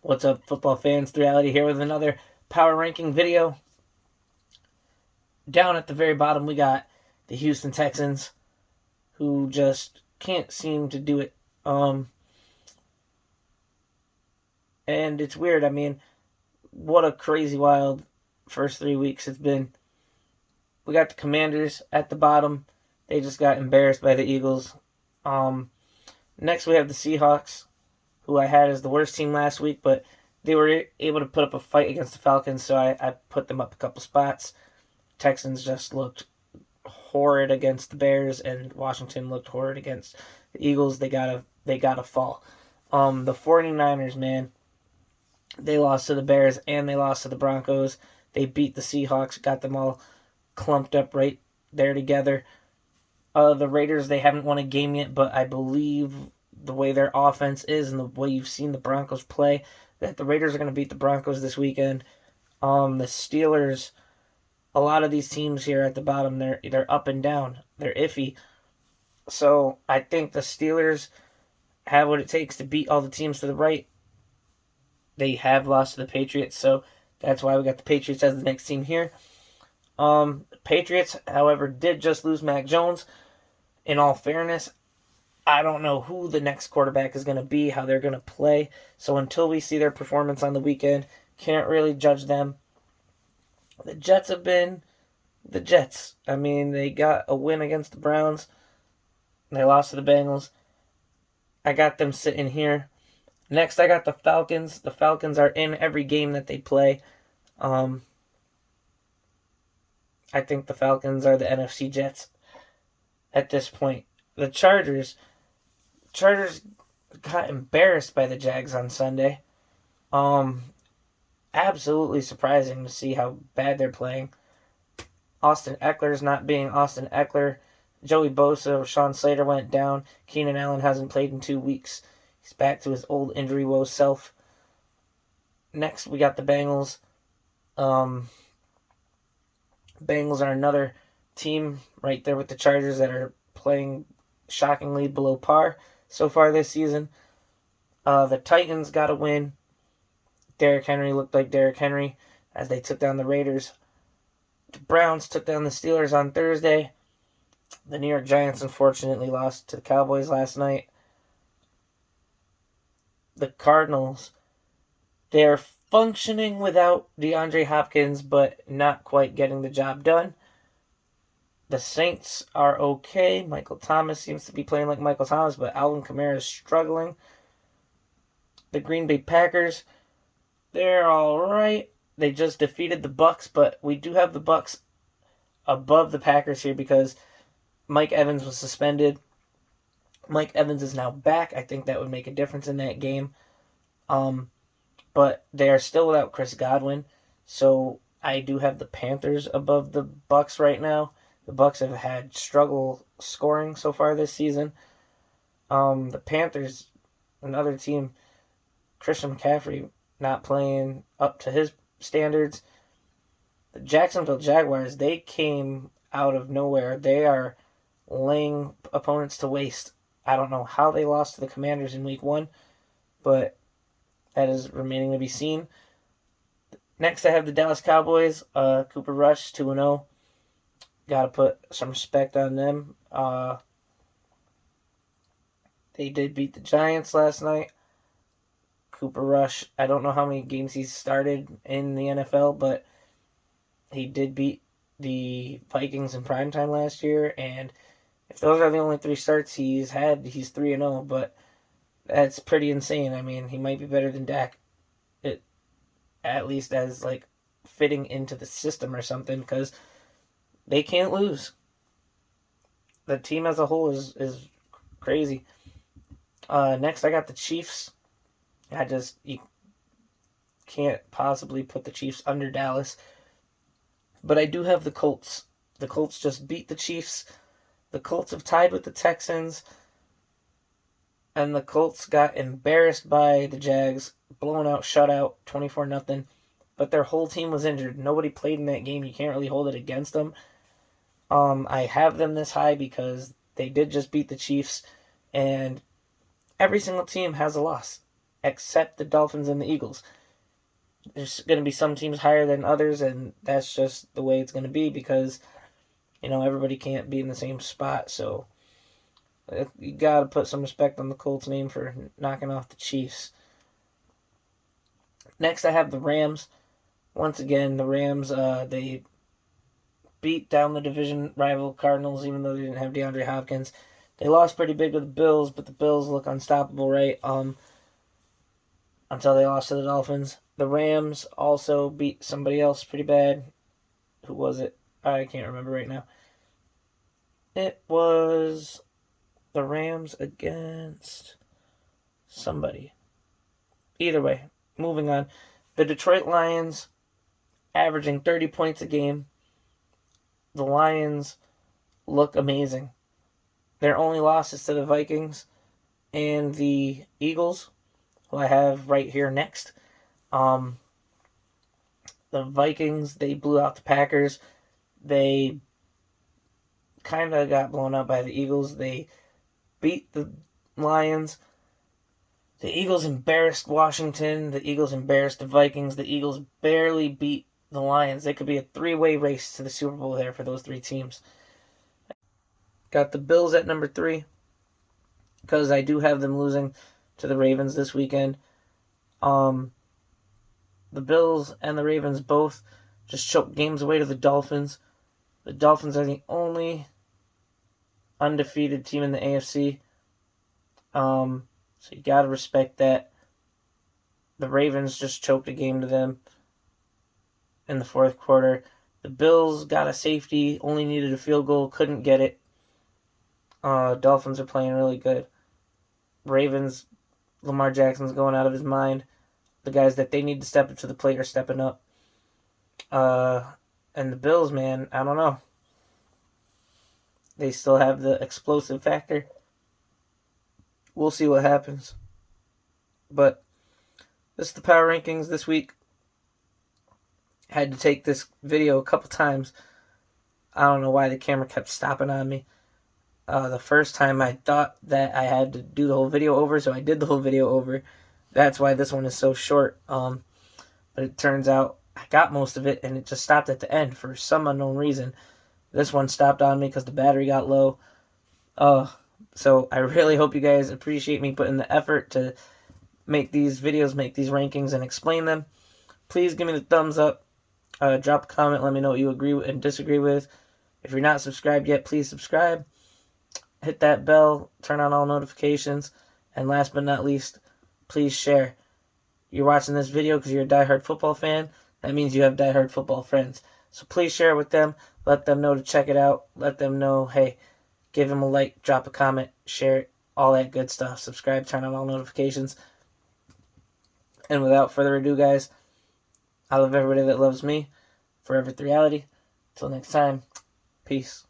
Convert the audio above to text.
What's up, football fans? Reality here with another power ranking video. Down at the very bottom, we got the Houston Texans, who just can't seem to do it. And it's weird. I mean, what a crazy, wild first 3 weeks it's been. We got the Commanders at the bottom. They just got embarrassed by the Eagles. Next, we have the Seahawks, who I had as the worst team last week, but they were able to put up a fight against the Falcons, so I put them up a couple spots. Texans just looked horrid against the Bears, and Washington looked horrid against the Eagles. They gotta fall. The 49ers, man, they lost to the Bears and they lost to the Broncos. They beat the Seahawks, got them all clumped up right there together. The Raiders, they haven't won a game yet, but I believe the way their offense is and the way you've seen the Broncos play, that the Raiders are going to beat the Broncos this weekend. The Steelers, a lot of these teams here at the bottom, they're up and down. They're iffy. So I think the Steelers have what it takes to beat all the teams to the right. They have lost to the Patriots, so that's why we got the Patriots as the next team here. Patriots, however, did just lose Mac Jones. In all fairness, I don't know who the next quarterback is going to be, how they're going to play. So until we see their performance on the weekend, can't really judge them. The Jets have been the Jets. I mean, they got a win against the Browns. They lost to the Bengals. I got them sitting here. Next, I got the Falcons. The Falcons are in every game that they play. I think the Falcons are the NFC Jets at this point. The Chargers got embarrassed by the Jags on Sunday. Absolutely surprising to see how bad they're playing. Austin Eckler's not being Austin Eckler. Joey Bosa, Sean Slater went down. Keenan Allen hasn't played in 2 weeks. He's back to his old injury woe self. Next, we got the Bengals. Bengals are another team right there with the Chargers that are playing shockingly below par so far this season. The Titans got a win. Derrick Henry looked like Derrick Henry as they took down the Raiders. The Browns took down the Steelers on Thursday. The New York Giants unfortunately lost to the Cowboys last night. The Cardinals, they're functioning without DeAndre Hopkins, but not quite getting the job done. The Saints are okay. Michael Thomas seems to be playing like Michael Thomas, but Alvin Kamara is struggling. The Green Bay Packers, they're all right. They just defeated the Bucks, but we do have the Bucks above the Packers here because Mike Evans was suspended. Mike Evans is now back. I think that would make a difference in that game. But they are still without Chris Godwin, so I do have the Panthers above the Bucks right now. The Bucks have had struggle scoring so far this season. The Panthers, another team, Christian McCaffrey not playing up to his standards. The Jacksonville Jaguars, they came out of nowhere. They are laying opponents to waste. I don't know how they lost to the Commanders in week 1, but that is remaining to be seen. Next, I have the Dallas Cowboys. Cooper Rush, 2-0. Got to put some respect on them. They did beat the Giants last night. Cooper Rush, I don't know how many games he's started in the NFL, but he did beat the Vikings in primetime last year, and if those are the only 3 starts he's had, he's 3-0, but that's pretty insane. I mean, he might be better than Dak, at least as, like, fitting into the system or something, because they can't lose. The team as a whole is crazy. Next, I got the Chiefs. You can't possibly put the Chiefs under Dallas. But I do have the Colts. The Colts just beat the Chiefs. The Colts have tied with the Texans. And the Colts got embarrassed by the Jags. Blown out, shutout, 24-0. But their whole team was injured. Nobody played in that game. You can't really hold it against them. I have them this high because they did just beat the Chiefs. And every single team has a loss. except the Dolphins and the Eagles. There's going to be some teams higher than others, and that's just the way it's going to be because, everybody can't be in the same spot. So you got to put some respect on the Colts' name for knocking off the Chiefs. Next, I have the Rams. Once again, the Rams, they beat down the division rival Cardinals, even though they didn't have DeAndre Hopkins. They lost pretty big to the Bills, but the Bills look unstoppable, right? Until they lost to the Dolphins. The Rams also beat somebody else pretty bad. Who was it? I can't remember right now. It was the Rams against somebody. Either way, moving on. The Detroit Lions averaging 30 points a game. The Lions look amazing. Their only losses to the Vikings and the Eagles, who I have right here next. The Vikings, they blew out the Packers. They kind of got blown out by the Eagles. They beat the Lions. The Eagles embarrassed Washington. The Eagles embarrassed the Vikings. The Eagles barely beat the Lions. They could be a three-way race to the Super Bowl there for those three teams. Got the Bills at number 3 because I do have them losing to the Ravens this weekend. The Bills and the Ravens both just choked games away to the Dolphins. The Dolphins are the only undefeated team in the AFC. So you got to respect that. The Ravens just choked a game to them in the fourth quarter. The Bills got a safety, only needed a field goal, couldn't get it. Dolphins are playing really good. Ravens, Lamar Jackson's going out of his mind. The guys that they need to step up to the plate are stepping up. And the Bills, man, I don't know. They still have the explosive factor. We'll see what happens. But this is the power rankings this week. I had to take this video a couple times. I don't know why the camera kept stopping on me. The first time I thought that I had to do the whole video over, so I did the whole video over. That's why this one is so short. But it turns out I got most of it, and it just stopped at the end for some unknown reason. This one stopped on me because the battery got low. So I really hope you guys appreciate me putting the effort to make these videos, make these rankings, and explain them. Please give me the thumbs up. Drop a comment. Let me know what you agree and disagree with. If you're not subscribed yet, please subscribe. Hit that bell. Turn on all notifications. And last but not least, please share. You're watching this video because you're a diehard football fan. That means you have diehard football friends. So please share it with them. Let them know to check it out. Let them know, hey, give them a like, drop a comment, share it, all that good stuff. Subscribe, turn on all notifications. And without further ado, guys, I love everybody that loves me. Forever 3Reality. Till next time, peace.